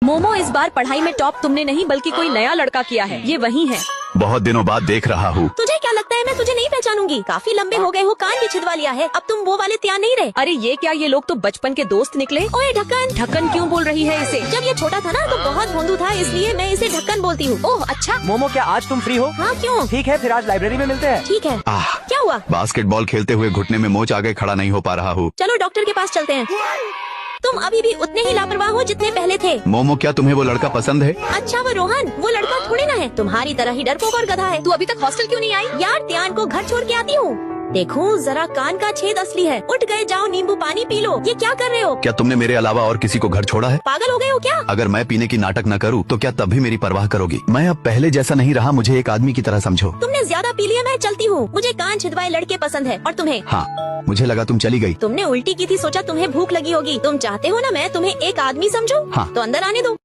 मोमो, इस बार पढ़ाई में टॉप तुमने नहीं बल्कि कोई नया लड़का किया है। ये वही है। बहुत दिनों बाद देख रहा हूँ। तुझे क्या लगता है मैं तुझे नहीं पहचानूंगी? काफी लंबे हो गए हो, कान भी छिदवा लिया है, अब तुम वो वाले तैयार नहीं रहे। अरे ये क्या, ये लोग तो बचपन के दोस्त निकले। ओए ढक्कन। ढक्कन क्यों बोल रही है इसे? जब ये छोटा था ना तो बहुत भोंदू था, इसलिए मैं इसे ढक्कन बोलती हूँ। ओह अच्छा। मोमो, क्या आज तुम फ्री हो? हाँ क्यों? ठीक है, फिर आज लाइब्रेरी में मिलते हैं। ठीक है। क्या हुआ? बास्केटबॉल खेलते हुए घुटने में मोच आ गए, खड़ा नहीं हो पा रहा हूँ। चलो डॉक्टर के पास चलते हैं। तुम अभी भी उतने ही लापरवाह हो जितने पहले थे। मोमो, क्या तुम्हें वो लड़का पसंद है? अच्छा वो रोहन, वो लड़का थोड़ी ना है, तुम्हारी तरह ही डरपोक और गधा है। तू अभी तक हॉस्टल क्यों नहीं आई? यार त्यान को घर छोड़ के आती हूँ। देखो जरा कान का छेद असली है। उठ गए, जाओ नींबू पानी पी लो। ये क्या कर रहे हो? क्या तुमने मेरे अलावा और किसी को घर छोड़ा है? पागल हो गए हो क्या? अगर मैं पीने की नाटक न करूँ तो क्या तब भी मेरी परवाह करोगी? मैं अब पहले जैसा नहीं रहा, मुझे एक आदमी की तरह समझो। तुमने ज्यादा पी लिया, मैं चलती हूँ। मुझे कान छिदवाए लड़के पसंद है। और तुम्हें? हाँ, मुझे लगा तुम चली गई। तुमने उल्टी की थी, सोचा तुम्हें भूख लगी होगी। तुम चाहते हो ना मैं तुम्हें एक आदमी समझूं? हाँ। तो अंदर आने दो।